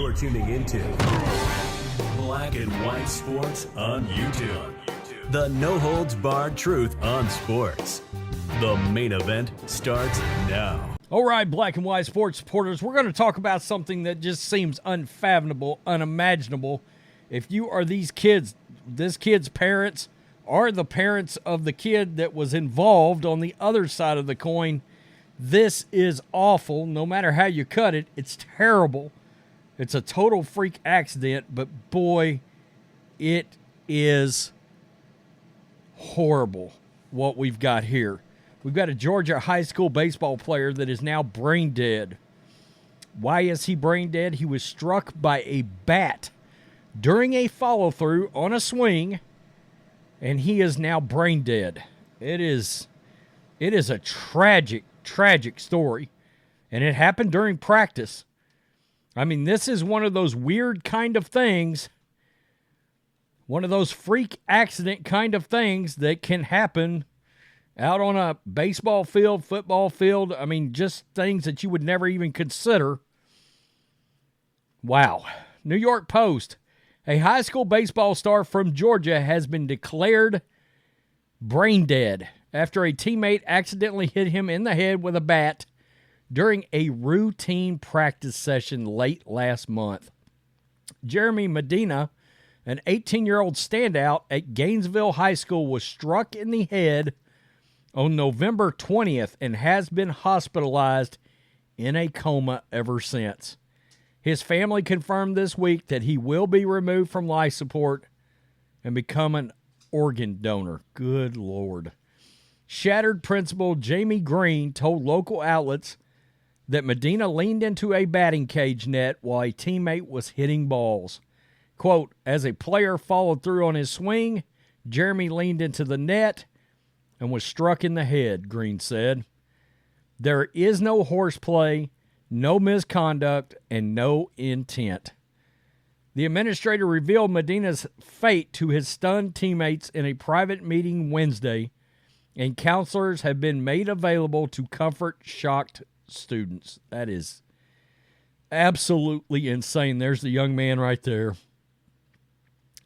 You're tuning into Black and White Sports on YouTube. The no-holds-barred truth on sports. The main event starts now. All right, Black and White Sports supporters, we're going to talk about something that just seems unfathomable, unimaginable. If you are this kid's parents, or the parents of the kid that was involved on the other side of the coin, this is awful. No matter how you cut it, it's terrible. It's a total freak accident, but boy, it is horrible what we've got here. We've got a Georgia high school baseball player that is now brain dead. Why is he brain dead? He was struck by a bat during a follow-through on a swing, and he is now brain dead. It is a tragic story, and it happened during practice. I mean, this is one of those weird kind of things, one of those freak accident kind of things that can happen out on a baseball field, football field. I mean, just things that you would never even consider. Wow. New York Post. A high school baseball star from Georgia has been declared brain dead after a teammate accidentally hit him in the head with a bat during a routine practice session late last month. Jeremy Medina, an 18-year-old standout at Gainesville High School, was struck in the head on November 20th and has been hospitalized in a coma ever since. His family confirmed this week that he will be removed from life support and become an organ donor. Good Lord. Shattered principal Jamie Green told local outlets that Medina leaned into a batting cage net while a teammate was hitting balls. Quote, as a player followed through on his swing, Jeremy leaned into the net and was struck in the head, Green said. There is no horseplay, no misconduct, and no intent. The administrator revealed Medina's fate to his stunned teammates in a private meeting Wednesday, and counselors have been made available to comfort shocked students. That is absolutely insane. There's the young man right there.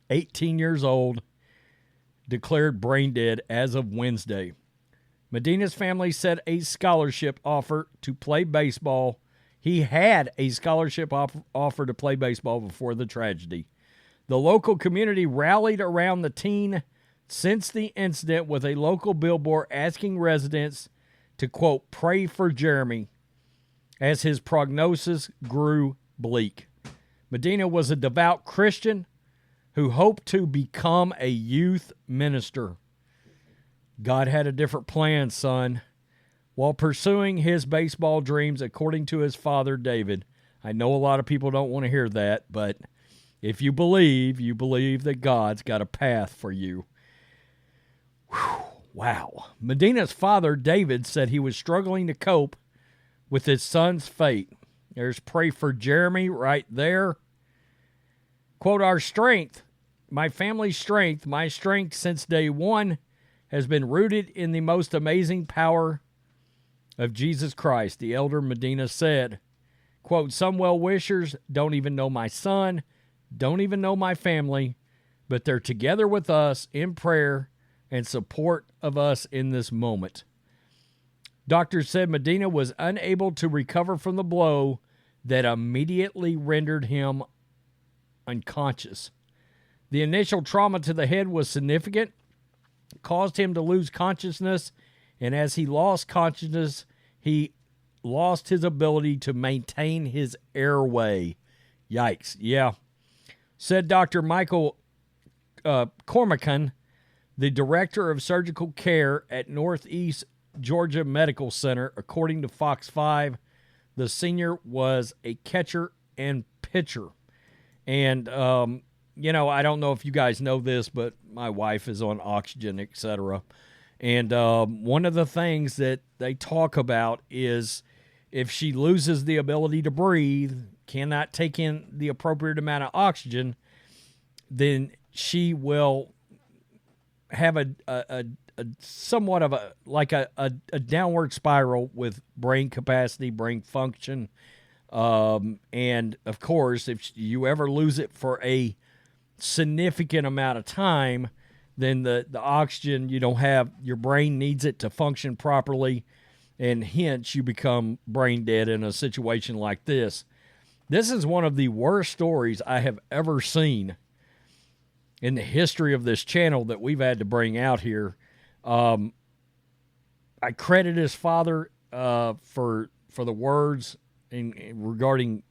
18 years old, declared brain dead as of Wednesday. Medina's family said a scholarship offer to play baseball. He had a scholarship offer to play baseball before the tragedy. The local community rallied around the teen since the incident with a local billboard asking residents to, quote, pray for Jeremy as his prognosis grew bleak. Medina was a devout Christian who hoped to become a youth minister. God had a different plan, son. While pursuing his baseball dreams, according to his father, David. I know a lot of people don't want to hear that, but if you believe that God's got a path for you. Whew, wow. Medina's father, David, said he was struggling to cope with his son's fate. There's pray for Jeremy right there. Quote, our strength, my family's strength, my strength since day one has been rooted in the most amazing power of Jesus Christ, the elder Medina said. Quote, some well-wishers don't even know my son, don't even know my family, but they're together with us in prayer and support of us in this moment. Doctors said Medina was unable to recover from the blow that immediately rendered him unconscious. The initial trauma to the head was significant, caused him to lose consciousness, and as he lost consciousness, he lost his ability to maintain his airway. Yikes. Yeah. Said Dr. Michael Cormican, the director of surgical care at Northeast Georgia Medical Center. According to Fox 5, the senior was a catcher and pitcher. And, I don't know if you guys know this, but my wife is on oxygen, etc. And one of the things that they talk about is if she loses the ability to breathe, cannot take in the appropriate amount of oxygen, then she will have a somewhat of a downward spiral with brain capacity, brain function. And of course, if you ever lose it for a significant amount of time, then the oxygen you don't have, your brain needs it to function properly, and hence you become brain dead in a situation like this. This is one of the worst stories I have ever seen in the history of this channel that we've had to bring out here. I credit his father for the words regarding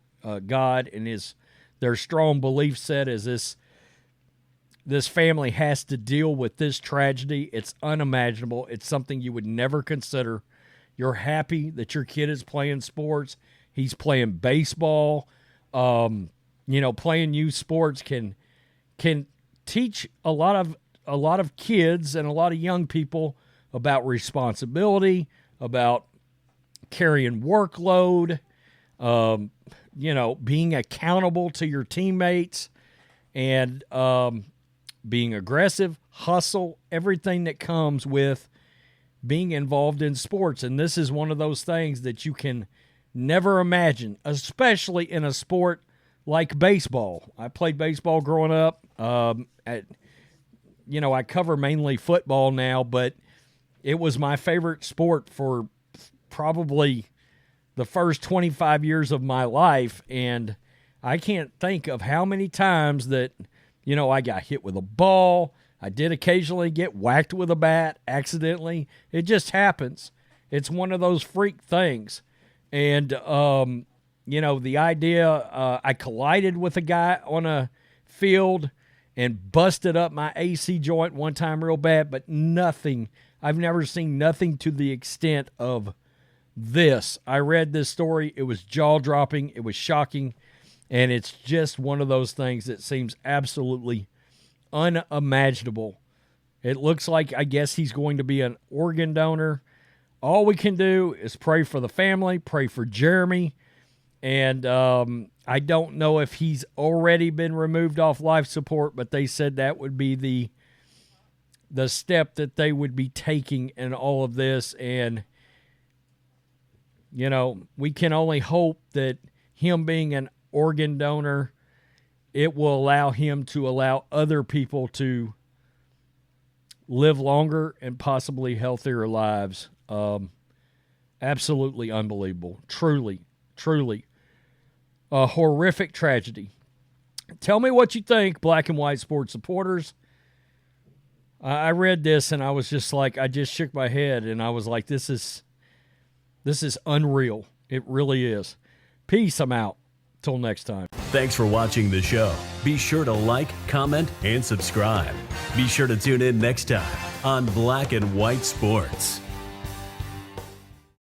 God and their strong belief set as this family has to deal with this tragedy. It's unimaginable. It's something you would never consider. You're happy that your kid is playing sports. He's playing baseball. Playing youth sports can teach a lot of kids and a lot of young people about responsibility, about carrying workload, being accountable to your teammates, and being aggressive, hustle, everything that comes with being involved in sports. And this is one of those things that you can never imagine, especially in a sport like baseball. I played baseball growing up. I cover mainly football now, but it was my favorite sport for probably the first 25 years of my life. And I can't think of how many times that, I got hit with a ball. I did occasionally get whacked with a bat accidentally. It just happens. It's one of those freak things. And, the idea, I collided with a guy on a field and busted up my AC joint one time real bad, but nothing. I've never seen nothing to the extent of this. I read this story. It was jaw-dropping. It was shocking. And it's just one of those things that seems absolutely unimaginable. It looks like, I guess, he's going to be an organ donor. All we can do is pray for the family, pray for Jeremy. And I don't know if he's already been removed off life support, but they said that would be the step that they would be taking in all of this. And, we can only hope that him being an organ donor, it will allow him to allow other people to live longer and possibly healthier lives. Absolutely unbelievable. Truly, truly a horrific tragedy. Tell me what you think, black and white sports supporters. I read this and I was just like, I just shook my head and I was like, this is unreal. It really is. Peace. I'm out. Till next time. Thanks for watching the show. Be sure to like, comment, and subscribe. Be sure to tune in next time on Black and White Sports.